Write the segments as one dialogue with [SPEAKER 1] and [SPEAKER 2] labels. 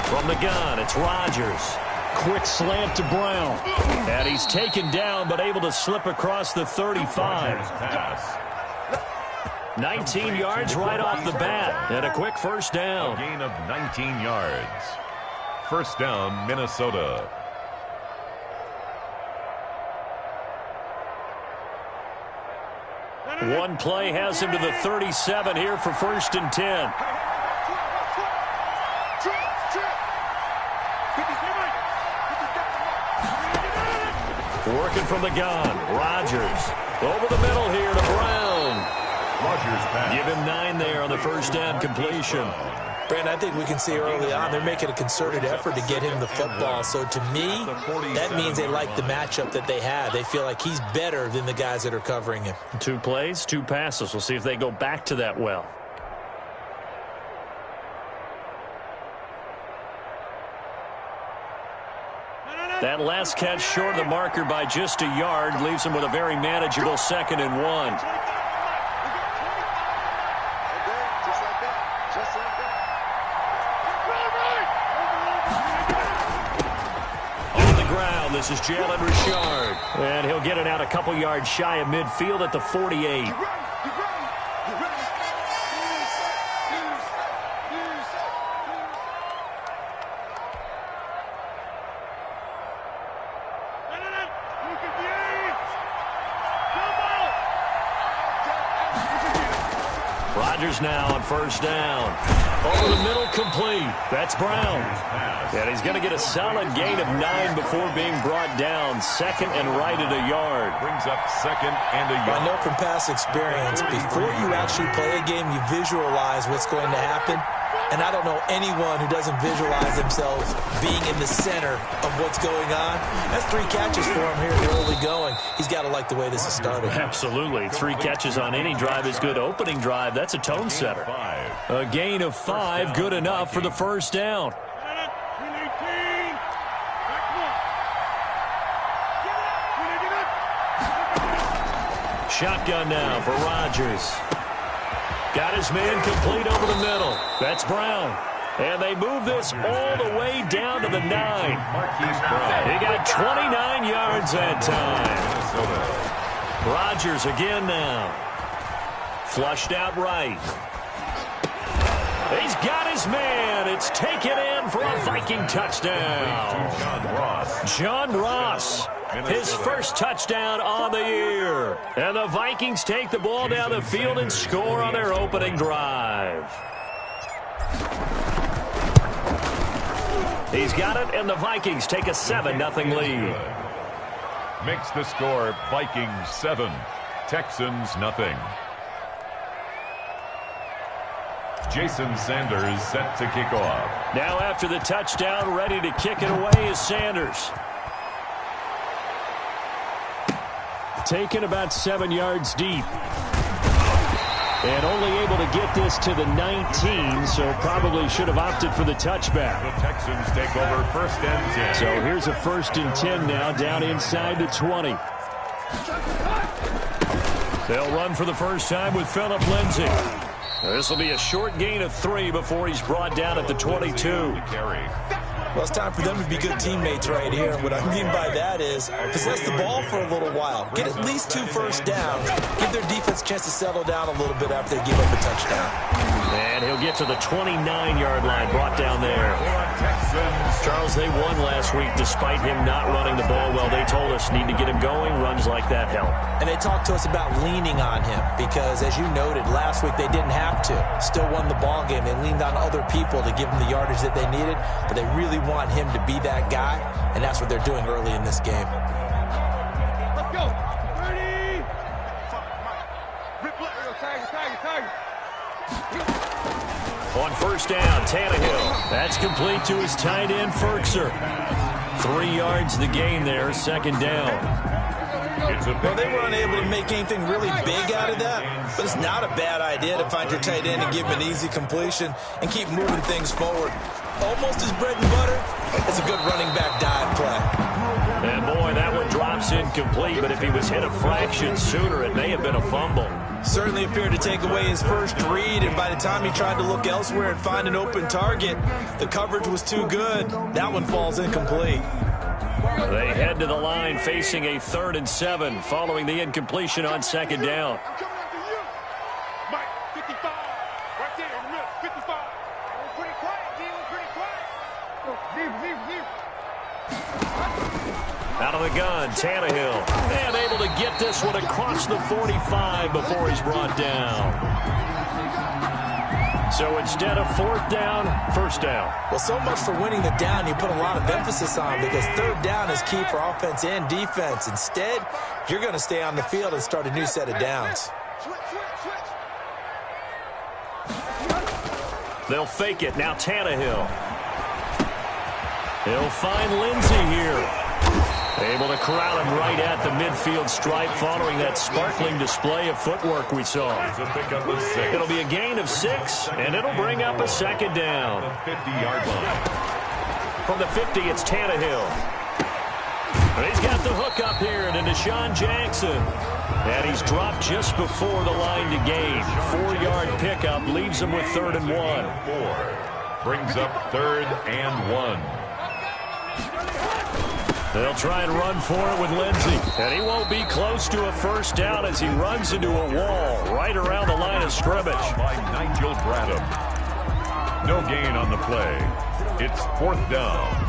[SPEAKER 1] From the gun, it's Rodgers. Quick slant to Brown. And he's taken down, but able to slip across the 35. 19 yards right off the bat. And a quick first down.
[SPEAKER 2] A gain of 19 yards. First down, Minnesota.
[SPEAKER 1] One play has him to the 37 here for 1st and 10. Working from the gun. Rodgers. Over the middle here to Brown.
[SPEAKER 2] Rodgers pass.
[SPEAKER 1] Give him 9 there on the first down completion.
[SPEAKER 3] Brandon, I think we can see early on they're making a concerted effort to get him the football. So to me, that means they like the matchup that they have. They feel like he's better than the guys that are covering him.
[SPEAKER 1] 2 plays, 2 passes. We'll see if they go back to that well. That last catch short of the marker by just a yard leaves him with a very manageable 2nd and 1. This is Jalen Richard. And he'll get it out a couple yards shy of midfield at the 48. Rodgers now on first down. Over the middle, complete. That's Brown. And he's going to get a solid gain of 9 before being brought down. 2nd and right at a yard.
[SPEAKER 2] Brings up 2nd and a yard.
[SPEAKER 3] I know from past experience, before you actually play a game, you visualize what's going to happen. And I don't know anyone who doesn't visualize themselves being in the center of what's going on. That's 3 catches for him here in the early going. He's got to like the way this is started.
[SPEAKER 1] Absolutely. 3 catches on any drive is good. Opening drive, that's a tone setter. A gain of 5, good enough for the first down. Shotgun now for Rodgers. Got his man complete over the middle. That's Brown. And they move this all the way down to the 9. He got 29 yards that time. Rodgers again now. Flushed out right. He's got his man. It's taken in for a Viking touchdown. John Ross. His first touchdown on the year. And the Vikings take the ball down the field and score on their opening drive. He's got it, and the Vikings take a 7-0 lead.
[SPEAKER 2] Makes the score Vikings 7, Texans nothing. Jason Sanders set to kick off.
[SPEAKER 1] Now after the touchdown, ready to kick it away is Sanders. Taken about 7 yards deep. And only able to get this to the 19, so probably should have opted for the touchback.
[SPEAKER 2] The Texans take over 1st and 10.
[SPEAKER 1] So here's a 1st and 10 now, down inside the 20. They'll run for the first time with Phillip Lindsay. This will be a short gain of 3 before he's brought down at the 22.
[SPEAKER 3] Well, it's time for them to be good teammates right here. What I mean by that is possess the ball for a little while. Get at least 2 first downs. Give their defense a chance to settle down a little bit after they give up a touchdown.
[SPEAKER 1] And he'll get to the 29-yard line, brought down there. Charles, they won last week despite him not running the ball well. They told us need to get him going. Runs like that help. And
[SPEAKER 3] they talked to us about leaning on him because, as you noted, last week they didn't have to. Still won the ball game. They leaned on other people to give them the yardage that they needed, but they really want him to be that guy, and that's what they're doing early in this game.
[SPEAKER 4] Let's go. Ready.
[SPEAKER 1] On first down, Tannehill. That's complete to his tight end, Ferkser. 3 yards the gain there, 2nd down.
[SPEAKER 3] Well, they were unable to make anything really big out of that, but it's not a bad idea to find your tight end and give him an easy completion and keep moving things forward. Almost his bread and butter. It's a good running back dive play.
[SPEAKER 1] And boy, that one drops incomplete, but if he was hit a fraction sooner, it may have been a fumble.
[SPEAKER 3] Certainly appeared to take away his first read, and by the time he tried to look elsewhere and find an open target, the coverage was too good. That one falls incomplete.
[SPEAKER 1] They head to the line facing a 3rd and 7 following the incompletion on 2nd down.
[SPEAKER 4] I'm coming after you. Mike, 55. Right there in the middle, 55. We're pretty quiet, D. We're pretty quiet. Leave.
[SPEAKER 1] Out of the gun, Tannehill. And able to get this one across the 45 before he's brought down. So instead of 4th down, 1st down.
[SPEAKER 3] Well, so much for winning the down you put a lot of emphasis on, because 3rd down is key for offense and defense. Instead, you're going to stay on the field and start a new set of downs.
[SPEAKER 1] They'll fake it. Now Tannehill. He'll find Lindsey here. Able to corral him right at the midfield stripe following that sparkling display of footwork we saw. It'll be a gain of 6, and it'll bring up a 2nd down.
[SPEAKER 2] 50-yard line.
[SPEAKER 1] From the 50, it's Tannehill. And he's got the hook up here to Deshaun Jackson. And he's dropped just before the line to gain. 4-yard pickup leaves him with 3rd and 1.
[SPEAKER 2] 4 brings up 3rd and 1.
[SPEAKER 1] They'll try and run for it with Lindsey. And he won't be close to a 1st down as he runs into a wall right around the line of scrimmage.
[SPEAKER 2] By Nigel Bradham. No gain on the play. It's 4th down.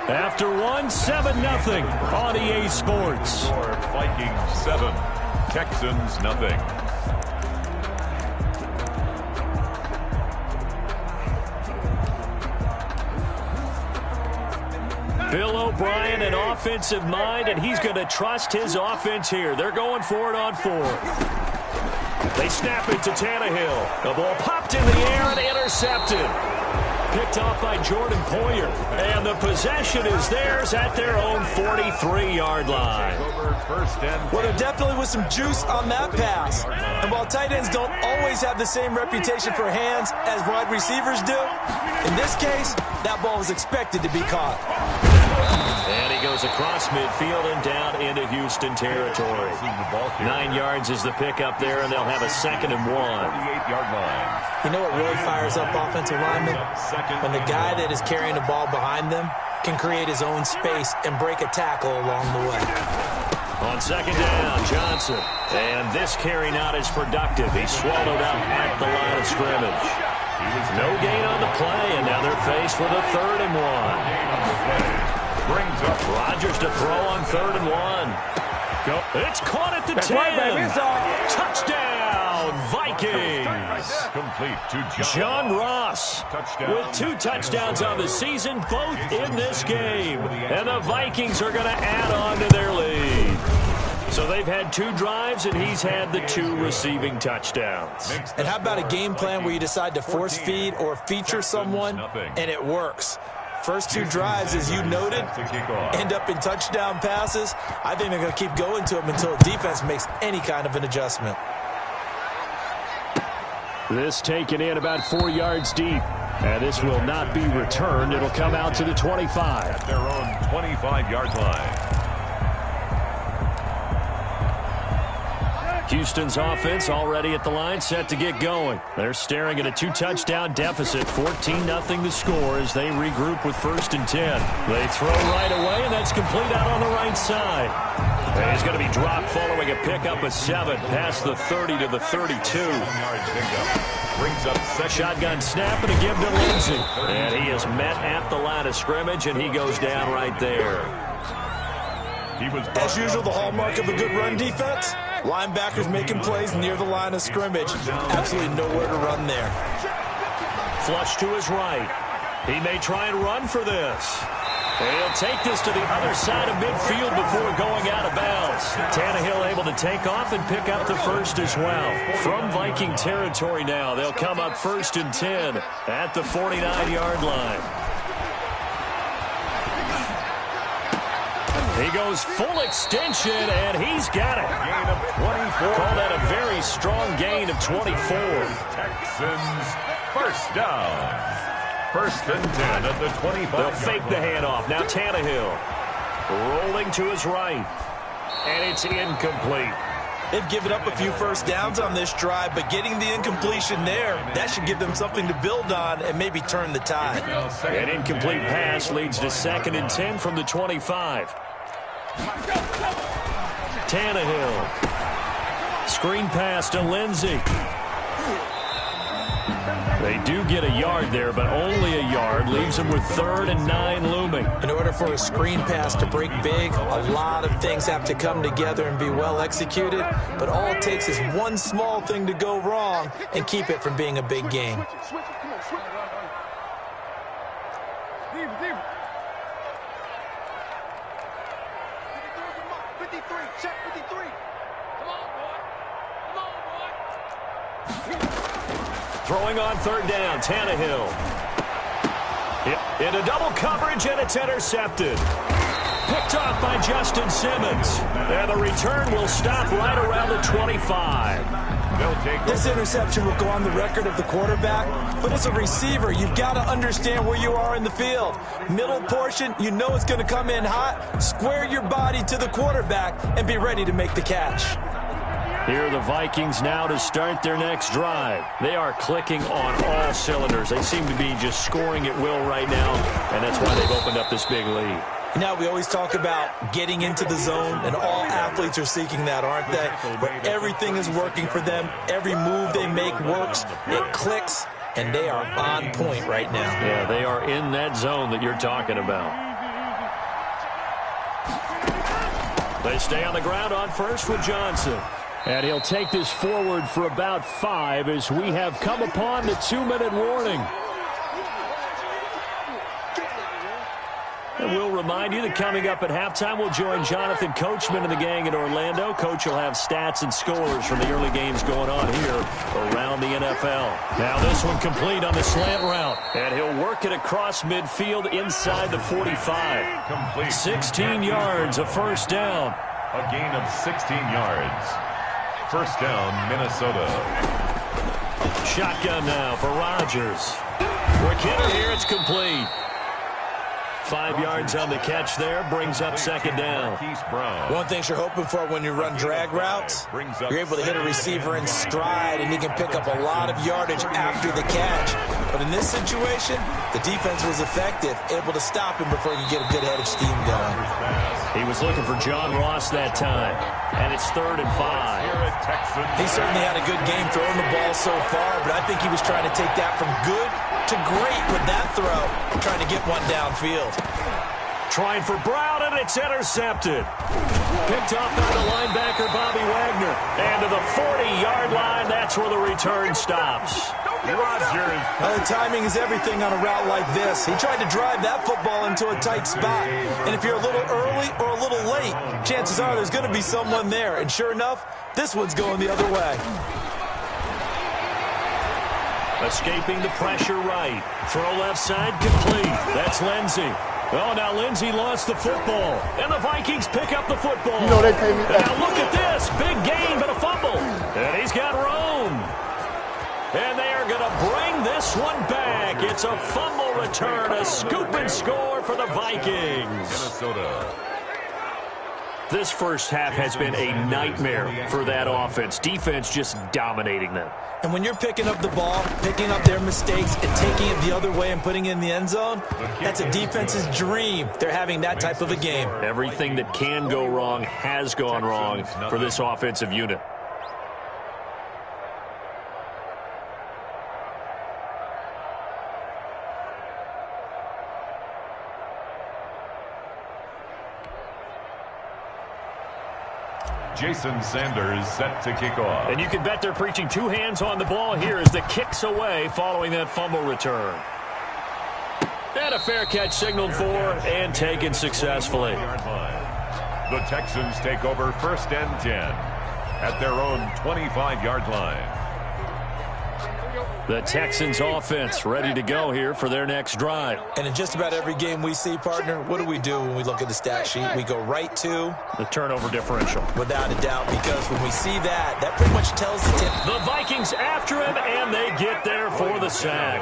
[SPEAKER 1] After 1, 7-0 on EA Sports.
[SPEAKER 2] Vikings 7, Texans nothing.
[SPEAKER 1] Bill O'Brien, an offensive mind, and he's going to trust his offense here. They're going for it on 4th. They snap it to Tannehill. The ball popped in the air and intercepted. Picked off by Jordan Poyer. And the possession is theirs at their own 43-yard line.
[SPEAKER 3] Well, there definitely was some juice on that pass. And while tight ends don't always have the same reputation for hands as wide receivers do, in this case, that ball was expected to be caught.
[SPEAKER 1] And he goes across midfield and down into Houston territory. 9 yards is the pickup there, and they'll have a 2nd and 1.
[SPEAKER 2] 48-yard line.
[SPEAKER 3] You know what really fires up offensive linemen? When the guy that is carrying the ball behind them can create his own space and break a tackle along the way.
[SPEAKER 1] On 2nd down, Johnson. And this carry not as productive. He's swallowed up at the line of scrimmage. No gain on the play, and now they're faced with a 3rd and 1.
[SPEAKER 2] Brings up
[SPEAKER 1] Rodgers to throw on 3rd and 1. Go. It's caught at the 10. Touchdown, Vikings.
[SPEAKER 2] Complete to
[SPEAKER 1] John Ross with 2 touchdowns on the season, both in this game. And the Vikings are going to add on to their lead. So they've had 2 drives, and he's had the 2 receiving touchdowns.
[SPEAKER 3] And how about a game plan where you decide to force feed or feature someone, and it works? First 2 drives, as you noted, end up in touchdown passes. I think they're going to keep going to them until the defense makes any kind of an adjustment.
[SPEAKER 1] This taken in about 4 yards deep. And this will not be returned. It'll come out to the 25.
[SPEAKER 2] At their own 25-yard line.
[SPEAKER 1] Houston's offense already at the line, set to get going. They're staring at a 2-touchdown deficit, 14-0 the score as they regroup with 1st and 10. They throw right away, and that's complete out on the right side. And he's going to be dropped following a pickup of 7 past the 30 to the 32.
[SPEAKER 2] Brings up
[SPEAKER 1] shotgun snap and a give to Lindsey. And he is met at the line of scrimmage, and he goes down right there.
[SPEAKER 3] As usual, the hallmark of a good run defense, linebackers making plays near the line of scrimmage. Absolutely nowhere to run there.
[SPEAKER 1] Flush to his right. He may try and run for this. And he'll take this to the other side of midfield before going out of bounds. Tannehill able to take off and pick up the 1st as well. From Viking territory now, they'll come up 1st and 10 at the 49-yard line. He goes full extension, and he's got it.
[SPEAKER 2] Gain of 24.
[SPEAKER 1] Call that a very strong gain of 24.
[SPEAKER 2] Texans first down. First and 10 at the 25.
[SPEAKER 1] They'll fake the handoff. Now Tannehill rolling to his right, and it's incomplete.
[SPEAKER 3] They've given up a few first downs on this drive, but getting the incompletion there, that should give them something to build on and maybe turn the tide.
[SPEAKER 1] An incomplete pass leads to 2nd and 10 from the 25. Tannehill. Screen pass to Lindsey. They do get a yard there, but only a yard. Leaves them with 3rd and 9 looming.
[SPEAKER 3] In order for a screen pass to break big, a lot of things have to come together and be well executed. But all it takes is one small thing to go wrong and keep it from being a big game.
[SPEAKER 1] Throwing on 3rd down, Tannehill. Into double coverage, and it's intercepted. Picked off by Justin Simmons. And the return will stop right around the 25.
[SPEAKER 3] This interception will go on the record of the quarterback, but as a receiver, you've got to understand where you are in the field. Middle portion, you know it's going to come in hot. Square your body to the quarterback and be ready to make the catch.
[SPEAKER 1] Here are the Vikings now to start their next drive. They are clicking on all cylinders. They seem to be just scoring at will right now, and that's why they've opened up this big lead.
[SPEAKER 3] Now, we always talk about getting into the zone, and all athletes are seeking that, aren't they? Where everything is working for them, every move they make works, it clicks, and they are on point right now.
[SPEAKER 1] Yeah, they are in that zone that you're talking about. They stay on the ground on first with Johnson. And he'll take this forward for about 5 as we have come upon the 2-minute warning. And we'll remind you that coming up at halftime, we'll join Jonathan Coachman and the gang in Orlando. Coach will have stats and scores from the early games going on here around the NFL. Now this one complete on the slant route. And he'll work it across midfield inside the 45.
[SPEAKER 2] Complete.
[SPEAKER 1] 16 yards, a first down.
[SPEAKER 2] A gain of 16 yards. First down, Minnesota.
[SPEAKER 1] Shotgun now for Rodgers. For Kittle here, it's complete. 5 yards on the catch there, brings up 2nd down.
[SPEAKER 3] One thing you're hoping for when you run drag routes, you're able to hit a receiver in stride, and he can pick up a lot of yardage after the catch. But in this situation, the defense was effective, able to stop him before he could get a good head of steam going.
[SPEAKER 1] He was looking for John Ross that time, and it's 3rd and 5.
[SPEAKER 3] He certainly had a good game throwing the ball so far, but I think he was trying to take that from good to great with that throw, trying to get one downfield.
[SPEAKER 1] Trying for Brown, and it's intercepted. Picked up by the linebacker, Bobby Wagner. And to the 40-yard line, that's where the return stops.
[SPEAKER 2] Rodgers.
[SPEAKER 3] Well, the timing is everything on a route like this. He tried to drive that football into a tight spot. And if you're a little early or a little late, chances are there's going to be someone there. And sure enough, this one's going the other way.
[SPEAKER 1] Escaping the pressure right. Throw left side complete. That's Lindsey. Oh, now Lindsey lost the football. And the Vikings pick up the football.
[SPEAKER 5] You know they pay me back.
[SPEAKER 1] Now look at this. Big gain, but a fumble. And he's got room. And they are going to bring this one back. It's a fumble return, a scoop and score for the Vikings.
[SPEAKER 2] Minnesota.
[SPEAKER 1] This first half has been a nightmare for that offense. Defense just dominating them.
[SPEAKER 3] And when you're picking up the ball, picking up their mistakes, and taking it the other way and putting it in the end zone, that's a defense's dream. They're having that type of a game.
[SPEAKER 1] Everything that can go wrong has gone wrong for this offensive unit.
[SPEAKER 2] Jason Sanders set to kick off.
[SPEAKER 1] And you can bet they're preaching 2 hands on the ball here as the kick's away following that fumble return. And a fair catch signaled for and taken successfully.
[SPEAKER 2] The Texans take over 1st and 10 at their own 25-yard line.
[SPEAKER 1] The Texans offense ready to go here for their next drive.
[SPEAKER 3] And in just about every game we see, partner, what do we do when we look at the stat sheet? We go right to
[SPEAKER 1] the turnover differential.
[SPEAKER 3] Without a doubt, because when we see that, that pretty much tells the tip.
[SPEAKER 1] The Vikings after him, and they get there for the sack.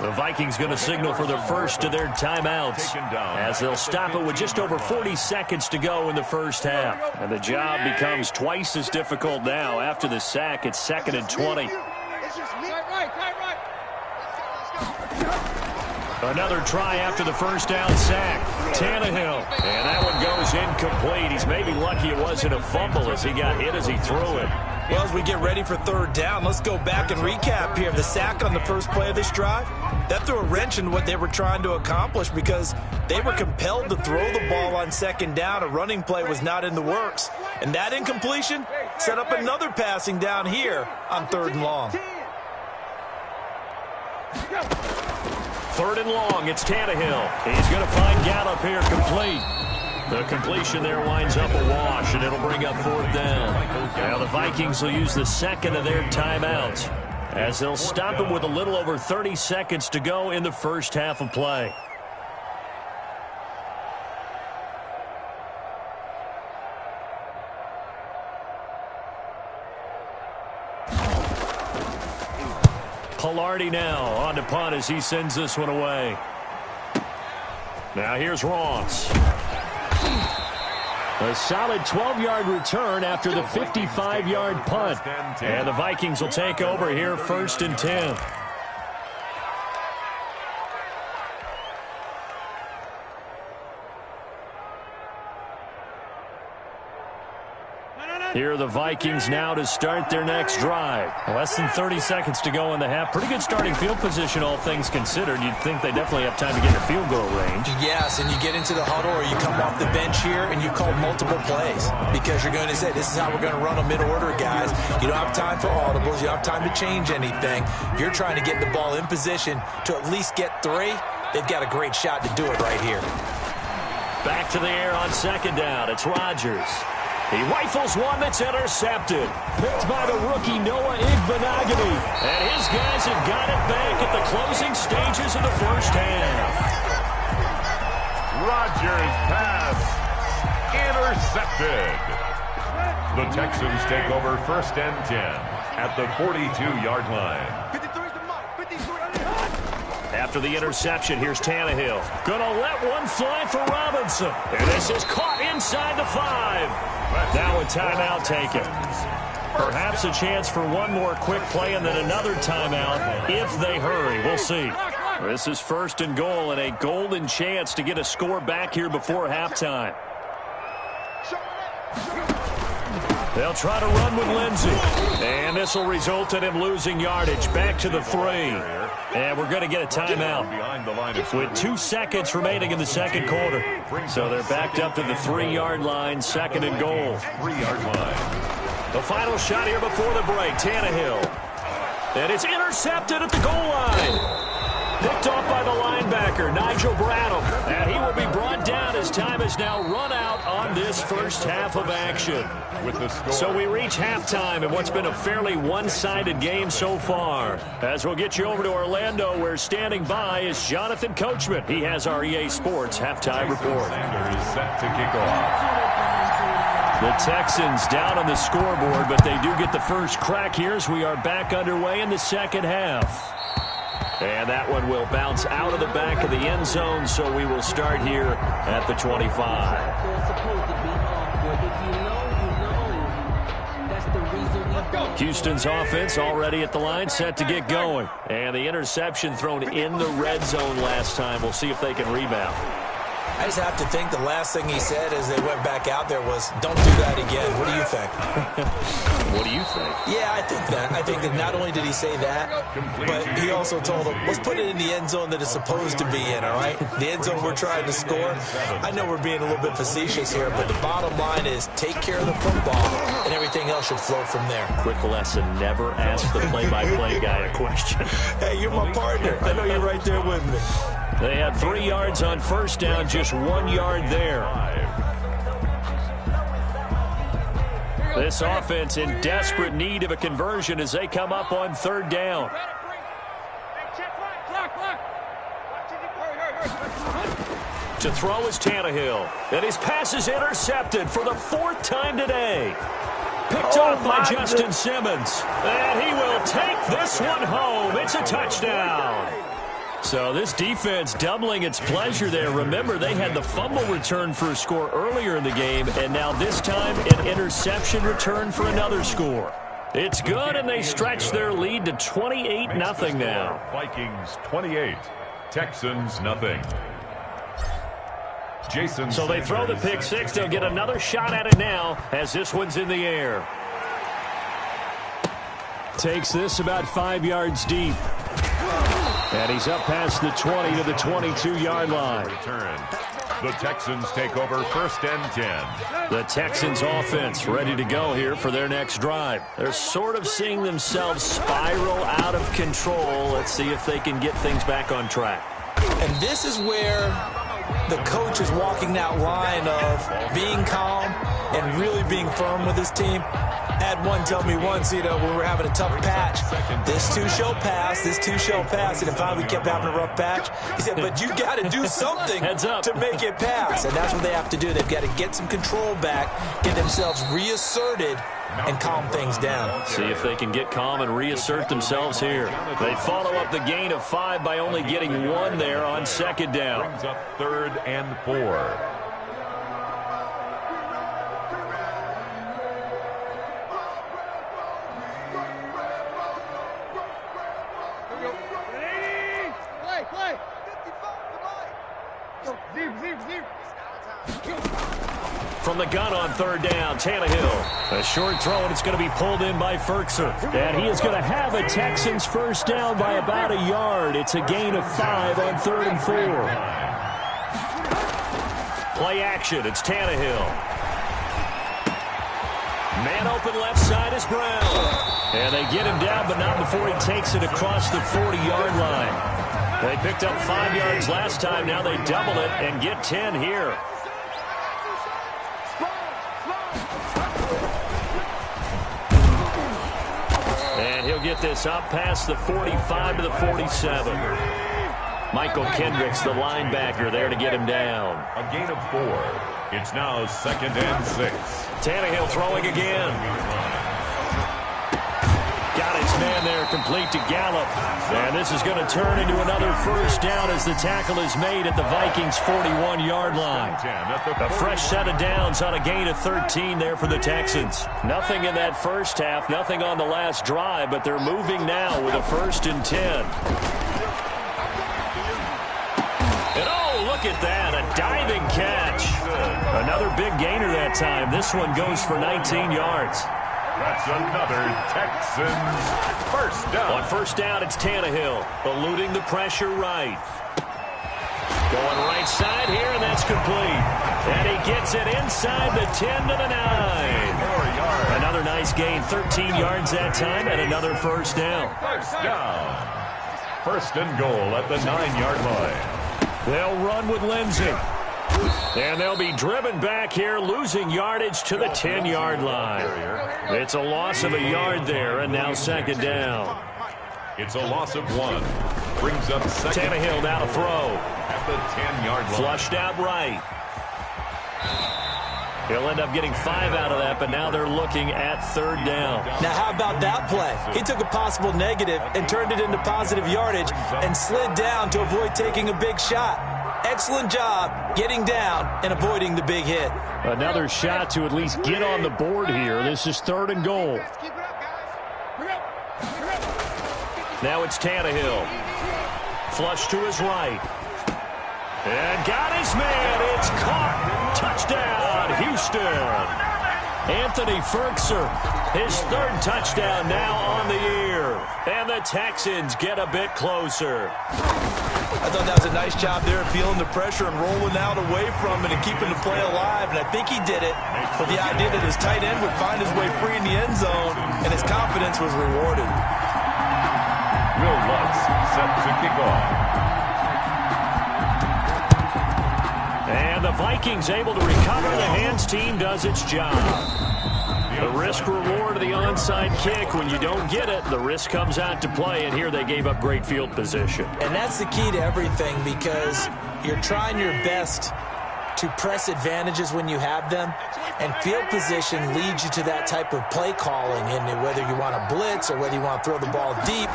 [SPEAKER 1] The Vikings going to signal for their first of their timeouts as they'll stop it with just over 40 seconds to go in the first half. And the job becomes twice as difficult now. After the sack, it's 2nd and 20. Another try after the first down sack. Tannehill. And that one goes incomplete. He's maybe lucky it wasn't a fumble as he got hit as he threw it.
[SPEAKER 3] Well, as we get ready for third down, let's go back and recap here. The sack on the first play of this drive, that threw a wrench in what they were trying to accomplish because they were compelled to throw the ball on second down. A running play was not in the works. And that incompletion set up another passing down here on 3rd and long.
[SPEAKER 1] 3rd and long, it's Tannehill. He's going to find Gallup here complete. The completion there winds up a wash, and it'll bring up 4th down. Now the Vikings will use the 2nd of their timeouts as they'll stop him with a little over 30 seconds to go in the first half of play. Pilardi now on to punt as he sends this one away. Now here's Ross. A solid 12-yard return after the 55-yard punt. And the Vikings will take over here 1st and 10. Here are the Vikings now to start their next drive. Less than 30 seconds to go in the half. Pretty good starting field position, all things considered. You'd think they definitely have time to get in field goal range.
[SPEAKER 3] Yes, and you get into the huddle or you come off the bench here and you call multiple plays because you're going to say, this is how we're going to run them mid-order, guys. You don't have time for audibles. You don't have time to change anything. You're trying to get the ball in position to at least get 3. They've got a great shot to do it right here.
[SPEAKER 1] Back to the air on 2nd down. It's Rodgers. He rifles one that's intercepted. Picked by the rookie Noah Igbenogany. And his guys have got it back at the closing stages of the first half.
[SPEAKER 2] Rodgers pass intercepted. The Texans take over 1st and 10 at the 42-yard line.
[SPEAKER 4] 53's the mark. 53.
[SPEAKER 1] After the interception, here's Tannehill. Gonna let one fly for Robinson. And this is caught inside the 5. Now a timeout taken. Perhaps a chance for one more quick play and then another timeout if they hurry. We'll see. This is 1st and goal and a golden chance to get a score back here before halftime. They'll try to run with Lindsey. And this will result in him losing yardage. Back to the 3. And we're going to get a timeout with 2 seconds remaining in the second quarter. So they're backed up to the 3-yard line, 2nd and goal.
[SPEAKER 2] 3-yard line.
[SPEAKER 1] The final shot here before the break, Tannehill. And it's intercepted at the goal line. Picked off by the linebacker, Nigel Bradham. And he will be brought down as time has now run out on this first half of action.
[SPEAKER 2] With the score.
[SPEAKER 1] So we reach halftime in what's been a fairly one-sided game so far. As we'll get you over to Orlando, where standing by is Jonathan Coachman. He has our EA Sports halftime report.
[SPEAKER 2] Sanders set to kick off.
[SPEAKER 1] The Texans down on the scoreboard, but they do get the first crack here as we are back underway in the second half. And that one will bounce out of the back of the end zone, so we will start here at the 25. Houston's offense already at the line, set to get going. And the interception thrown in the red zone last time. We'll see if they can rebound.
[SPEAKER 3] I just have to think the last thing he said as they went back out there was, don't do that again. What do you think?
[SPEAKER 1] What do you think?
[SPEAKER 3] Yeah, I think that. I think that not only did he say that, but he also told them, let's put it in the end zone that it's supposed to be in, all right? The end zone we're trying to score. I know we're being a little bit facetious here, but the bottom line is take care of the football, and everything else should flow from there.
[SPEAKER 1] Quick lesson, never ask the play-by-play guy a question.
[SPEAKER 3] Hey, you're my partner. I know you're right there with me.
[SPEAKER 1] They had 3 yards on first down, just 1 yard there. This offense in desperate need of a conversion as they come up on 3rd down. To throw is Tannehill. And his pass is intercepted for the 4th time today. Picked off by Justin Simmons. And he will take this one home. It's a touchdown. So this defense doubling its pleasure there. Remember, they had the fumble return for a score earlier in the game, and now this time an interception return for another score. It's good, and they stretch their lead to 28-0 now.
[SPEAKER 2] Vikings 28, Texans nothing. Jason.
[SPEAKER 1] So they throw the pick six. They'll get another shot at it now as this one's in the air. Takes this about 5 yards deep. And he's up past the 20 to the 22-yard line.
[SPEAKER 2] Return. The Texans take over 1st and 10.
[SPEAKER 1] The Texans offense ready to go here for their next drive. They're sort of seeing themselves spiral out of control. Let's see if they can get things back on track.
[SPEAKER 3] And this is where the coach is walking that line of being calm and really being firm with his team. I had one tell me once, when we were having a tough patch, this too shall pass, this too shall pass, and finally we kept having a rough patch. He said, but you got to do something to make it pass, and that's what they have to do. They've got to get some control back, get themselves reasserted, and calm things down.
[SPEAKER 1] See if they can get calm and reassert themselves here. They follow up the gain of 5 by only getting 1 there on 2nd down.
[SPEAKER 2] Brings up 3rd and 4.
[SPEAKER 1] From the gun on 3rd down, Tannehill. A short throw, and it's going to be pulled in by Ferkser. And he is going to have a Texans first down by about a yard. It's a gain of 5 on 3rd and 4. Play action, it's Tannehill. Man open left side is Brown. And they get him down, but not before he takes it across the 40-yard line. They picked up 5 yards last time. Now they double it and get 10 here. And he'll get this up past the 45 to the 47. Michael Kendricks, the linebacker, there to get him down.
[SPEAKER 2] A gain of 4. It's now 2nd and 6.
[SPEAKER 1] Tannehill throwing again. Got his man there, complete to Gallup. And this is going to turn into another first down as the tackle is made at the Vikings' 41-yard line. A fresh set of downs on a gain of 13 there for the Texans. Nothing in that first half, nothing on the last drive, but they're moving now with a 1st and 10. And oh, look at that, a diving catch. Another big gainer that time. This one goes for 19 yards.
[SPEAKER 2] That's another Texans first down.
[SPEAKER 1] On 1st down, it's Tannehill, eluding the pressure right. Going right side here, and that's complete. And he gets it inside the 10 to the 9. 4
[SPEAKER 2] yards.
[SPEAKER 1] Another nice gain, 13 yards that time, and another first down.
[SPEAKER 2] First down. 1st and goal at the 9-yard line.
[SPEAKER 1] They'll run with Lindsey. And they'll be driven back here, losing yardage to the 10-yard line. It's a loss of a yard there, and now 2nd down.
[SPEAKER 2] It's a loss of 1. Brings up 2nd.
[SPEAKER 1] Tannehill now to throw.
[SPEAKER 2] At the 10-yard line.
[SPEAKER 1] Flushed out right. He'll end up getting 5 out of that, but now they're looking at 3rd down.
[SPEAKER 3] Now, how about that play? He took a possible negative and turned it into positive yardage and slid down to avoid taking a big shot. Excellent job getting down and avoiding the big hit.
[SPEAKER 1] Another shot to at least get on the board here. This is 3rd and goal. Now it's Tannehill. Flush to his right. And got his man. It's caught. Touchdown, Houston. Anthony Ferkser, his 3rd touchdown now on the year. And the Texans get a bit closer.
[SPEAKER 3] I thought that was a nice job there, feeling the pressure and rolling out away from it and keeping the play alive. And I think he did it with the idea that his tight end would find his way free in the end zone, and his confidence was rewarded.
[SPEAKER 2] Will Lutz set to kick off.
[SPEAKER 1] And the Vikings able to recover. The hands team does its job. The risk-reward of the onside kick. When you don't get it, the risk comes out to play, and here they gave up great field position.
[SPEAKER 3] And that's the key to everything, because You're trying your best to press advantages when you have them, and field position leads you to that type of play calling, and whether you want to blitz or whether you want to throw the ball deep,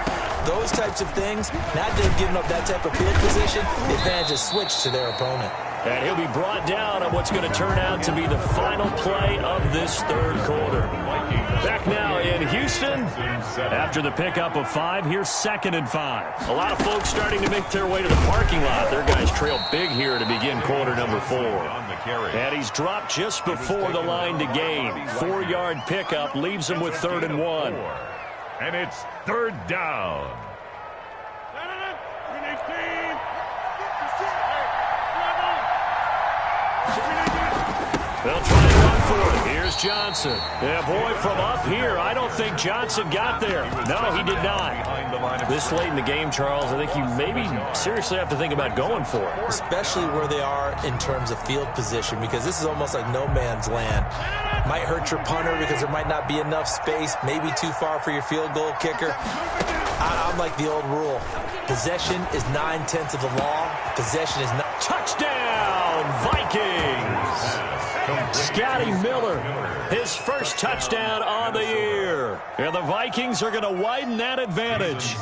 [SPEAKER 3] those types of things. Now that they've given up that type of field position, the advantage is switched to their opponent.
[SPEAKER 1] And he'll be brought down on what's going to turn out to be the final play of this third quarter. Back now in Houston. After the pickup of 5, here's 2nd and 5. A lot of folks starting to make their way to the parking lot. Their guys trail big here to begin quarter number 4. And he's dropped just before the line to gain. 4-yard pickup leaves him with 3rd and 1.
[SPEAKER 2] And it's 3rd down.
[SPEAKER 1] They'll try and run for it. Here's Johnson. Yeah, boy, from up here, I don't think Johnson got there. No, he did not. This late in the game, Charles, I think you maybe seriously have to think about going for it.
[SPEAKER 3] Especially where they are in terms of field position, because this is almost like no man's land. Might hurt your punter because there might not be enough space, maybe too far for your field goal kicker. I'm like the old rule. Possession is 9/10 of the law. Possession is not.
[SPEAKER 1] Touchdown, Vikings! Scotty Miller, his first touchdown on the year. And the Vikings are going to widen that advantage.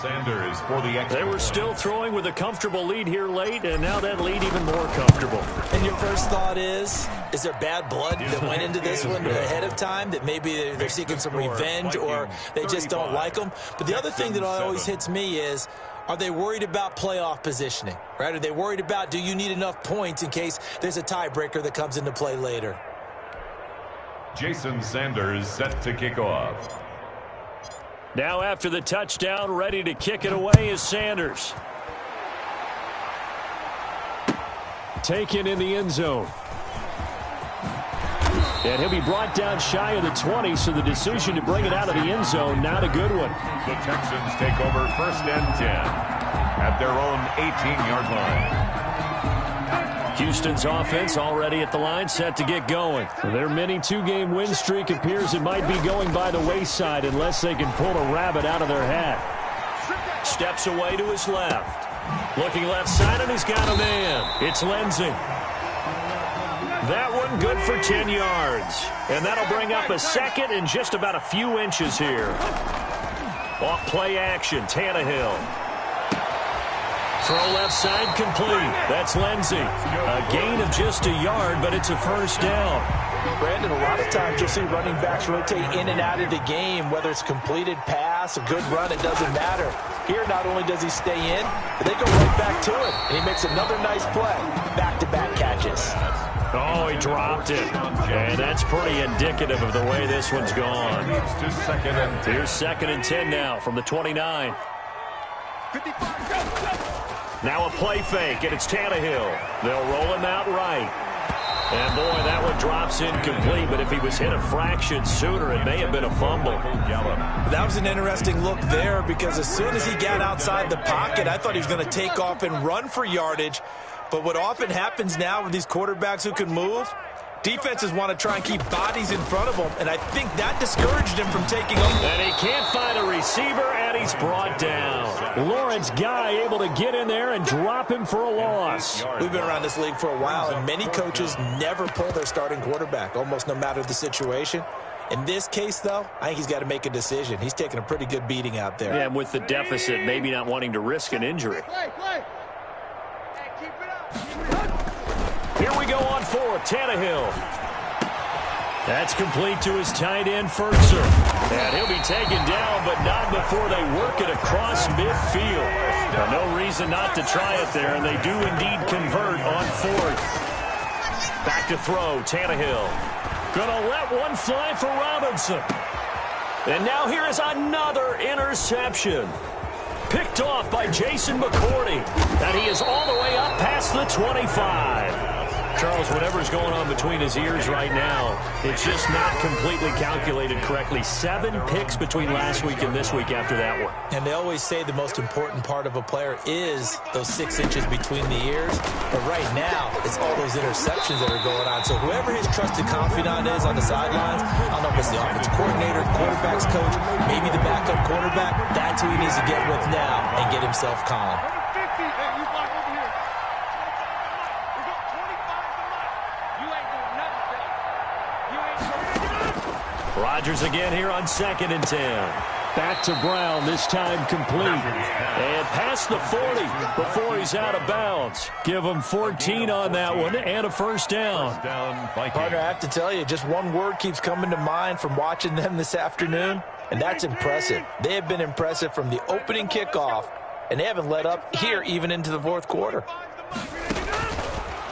[SPEAKER 1] They were still throwing with a comfortable lead here late, and now that lead even more comfortable.
[SPEAKER 3] And your first thought is there bad blood that went into this one ahead of time, that maybe they're seeking some revenge or they just don't like them? But the other thing that always hits me is, are they worried about playoff positioning, right? Are they worried about, do you need enough points in case there's a tiebreaker that comes into play later?
[SPEAKER 2] Jason Sanders set to kick off.
[SPEAKER 1] Now after the touchdown, ready to kick it away is Sanders. Taken in the end zone. And he'll be brought down shy of the 20, so the decision to bring it out of the end zone, not a good one.
[SPEAKER 2] The Texans take over 1st and 10 at their own 18-yard line.
[SPEAKER 1] Houston's offense already at the line, set to get going. Their mini 2-game win streak appears it might be going by the wayside unless they can pull a rabbit out of their hat. Steps away to his left. Looking left side, and he's got a man. It's Lindsey. That one good for 10 yards. And that'll bring up a 2nd and just about a few inches here. Off play action, Tannehill. Throw left side complete. That's Lindsey. A gain of just a yard, but it's a 1st down.
[SPEAKER 3] Brandon, a lot of times you'll see running backs rotate in and out of the game, whether it's completed pass, a good run, it doesn't matter. Here, not only does he stay in, but they go right back to it, and he makes another nice play. Back-to-back catches.
[SPEAKER 1] Oh, he dropped it. And that's pretty indicative of the way this one's gone. Here's 2nd and 10 now from the 29. Now a play fake, and it's Tannehill. They'll roll him out right. And, boy, that one drops incomplete, but if he was hit a fraction sooner, it may have been a fumble.
[SPEAKER 3] That was an interesting look there, because as soon as he got outside the pocket, I thought he was going to take off and run for yardage. But what often happens now with these quarterbacks who can move, defenses want to try and keep bodies in front of them, and I think that discouraged him from taking them.
[SPEAKER 1] And he can't find a receiver, and he's brought down. Lawrence Guy able to get in there and drop him for a loss.
[SPEAKER 3] We've been around this league for a while, and many coaches never pull their starting quarterback, almost no matter the situation. In this case, though, I think he's got to make a decision. He's taking a pretty good beating out there.
[SPEAKER 1] Yeah, and with the deficit, maybe not wanting to risk an injury. Here we go on 4th, Tannehill. That's complete to his tight end, Fertzer. And he'll be taken down, but not before they work it across midfield. Now, no reason not to try it there, and they do indeed convert on 4th. Back to throw, Tannehill. Gonna let one fly for Robinson. And now here is another interception. Picked off by Jason McCourty. And he is all the way up past the 25. Charles, whatever's going on between his ears right now, it's just not completely calculated correctly. 7 picks between last week and this week after that one.
[SPEAKER 3] And they always say the most important part of a player is those 6 inches between the ears. But right now, it's all those interceptions that are going on. So whoever his trusted confidant is on the sidelines, I don't know if it's the offensive coordinator, quarterback's coach, maybe the backup quarterback, that's who he needs to get with now and get himself calm.
[SPEAKER 1] Rodgers again here on 2nd and 10. Back to Brown, this time complete. And past the 40 before he's out of bounds. Give him 14 on that one and a first down.
[SPEAKER 3] Partner, I have to tell you, just one word keeps coming to mind from watching them this afternoon, and that's impressive. They have been impressive from the opening kickoff, and they haven't let up here even into the fourth quarter.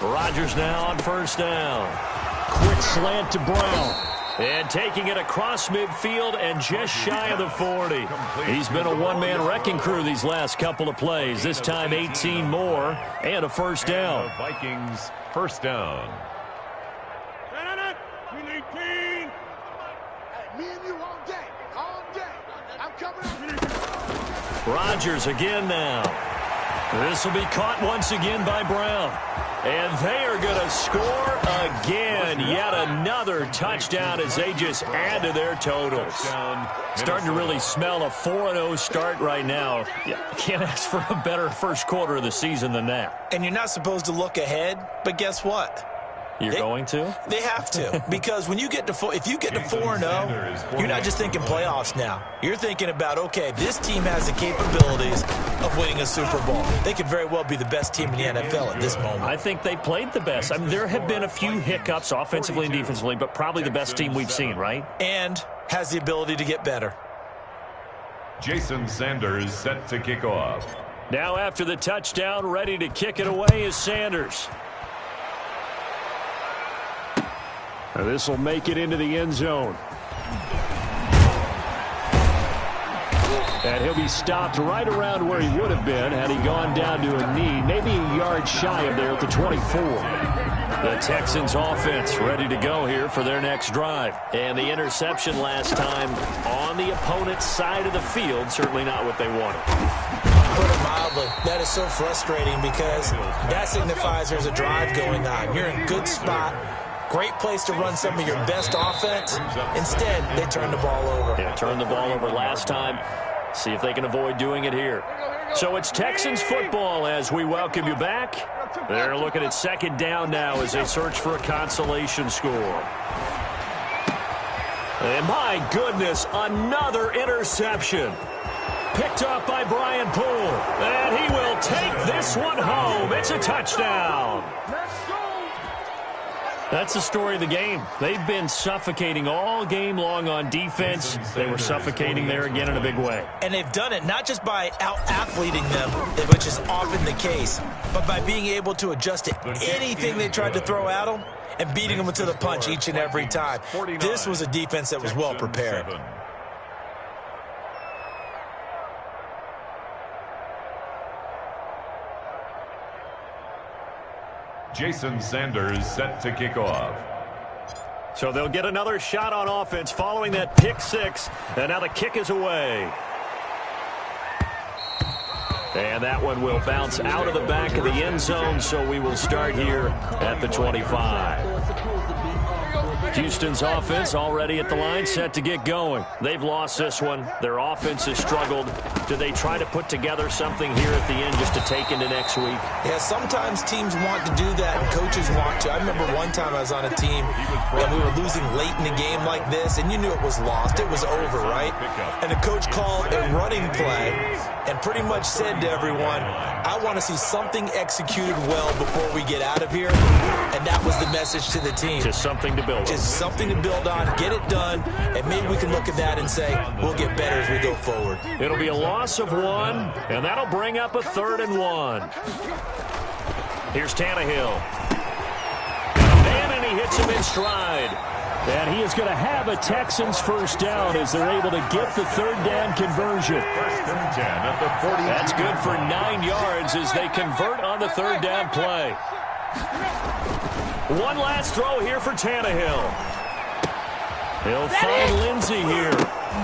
[SPEAKER 1] Rodgers now on first down. Quick slant to Brown. And taking it across midfield and just shy of the 40. He's been a one-man wrecking crew these last couple of plays. This time 18 more and a first down.
[SPEAKER 2] Vikings first down.
[SPEAKER 4] Me and you all day. All day. I'm coming up.
[SPEAKER 1] Rodgers again now. This will be caught once again by Brown. And they are going to score again. Yet another touchdown as they just add to their totals. Starting to really smell a 4-0 start right now. Yeah, can't ask for a better first quarter of the season than that.
[SPEAKER 3] And you're not supposed to look ahead, but guess what?
[SPEAKER 1] You're going to?
[SPEAKER 3] They have to, because when you get to if you get to 4-0, you're not just thinking playoffs now. You're thinking about, okay, this team has the capabilities of winning a Super Bowl. They could very well be the best team in the NFL at this moment.
[SPEAKER 1] I think they played the best. I mean, there have been a few hiccups offensively and defensively, but probably the best team we've seen, right?
[SPEAKER 3] And has the ability to get better.
[SPEAKER 2] Jason Sanders set to kick off.
[SPEAKER 1] Now after the touchdown, ready to kick it away is Sanders. This will make it into the end zone. And he'll be stopped right around where he would have been had he gone down to a knee, maybe a yard shy of there at the 24. The Texans offense ready to go here for their next drive. And the interception last time on the opponent's side of the field, certainly not what they wanted.
[SPEAKER 3] Put it mildly, that is so frustrating because that signifies there's a drive going on. You're in a good spot. Great place to run some of your best offense. Instead, they turn the ball over.
[SPEAKER 1] Yeah, turned the ball over last time. See if they can avoid doing it here. So it's Texans football as we welcome you back. They're looking at 2nd down now as they search for a consolation score. And my goodness, another interception. Picked up by Brian Poole. And he will take this one home. It's a touchdown. That's the story of the game. They've been suffocating all game long on defense. They were suffocating there again in a big way.
[SPEAKER 3] And they've done it not just by out-athleting them, which is often the case, but by being able to adjust to anything they tried to throw at them and beating them to the punch each and every time. This was a defense that was well prepared.
[SPEAKER 2] Jason Sanders set to kick off.
[SPEAKER 1] So they'll get another shot on offense following that pick six. And now the kick is away. And that one will bounce out of the back of the end zone, so we will start here at the 25. Houston's offense already at the line, set to get going. They've lost this one. Their offense has struggled. Do they try to put together something here at the end just to take into next week?
[SPEAKER 3] Yeah, sometimes teams want to do that and coaches want to. I remember one time I was on a team and we were losing late in the game like this, and you knew it was lost. It was over, right? And the coach called a running play and pretty much said to everyone, I want to see something executed well before we get out of here. And that was the message to the team.
[SPEAKER 1] Just something to build on.
[SPEAKER 3] Just something to build on, get it done, and maybe we can look at that and say, we'll get better as we go forward.
[SPEAKER 1] It'll be a loss of 1, and that'll bring up a 3rd and 1. Here's Tannehill. And he hits him in stride. And he is going to have a Texans first down as they're able to get the 3rd down conversion. That's good for 9 yards as they convert on the 3rd down play. One last throw here for Tannehill. He'll find Lindsey here.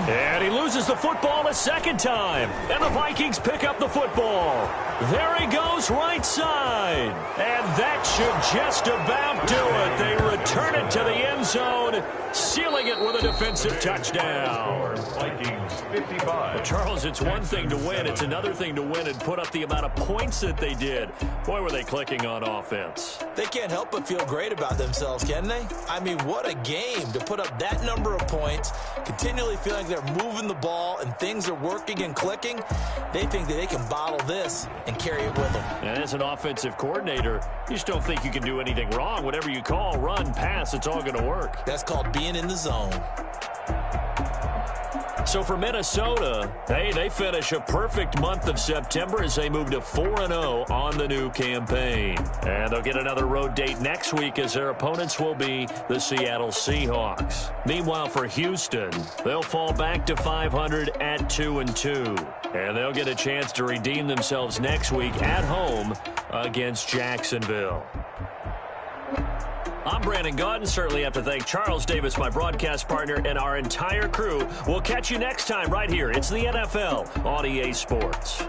[SPEAKER 1] And he loses the football a second time. And the Vikings pick up the football. There he goes, right side. And that should just about do it. They return it to the end zone, sealing it with a defensive touchdown.
[SPEAKER 2] Vikings 55.
[SPEAKER 1] Well, Charles, it's one thing to win. It's another thing to win and put up the amount of points that they did. Boy, were they clicking on offense.
[SPEAKER 3] They can't help but feel great about themselves, can they? I mean, what a game to put up that number of points, continually feeling they're moving the ball and things are working and clicking. They think that they can bottle this and carry it with them.
[SPEAKER 1] And as an offensive coordinator, you just don't think you can do anything wrong. Whatever you call, run, pass, it's all going to work.
[SPEAKER 3] That's called being in the zone.
[SPEAKER 1] So for Minnesota, hey, they finish a perfect month of September as they move to 4-0 on the new campaign. And they'll get another road date next week as their opponents will be the Seattle Seahawks. Meanwhile, for Houston, they'll fall back to 500 at 2-2. And they'll get a chance to redeem themselves next week at home against Jacksonville. I'm Brandon Gaudin. Certainly have to thank Charles Davis, my broadcast partner, and our entire crew. We'll catch you next time right here. It's the NFL on EA Sports.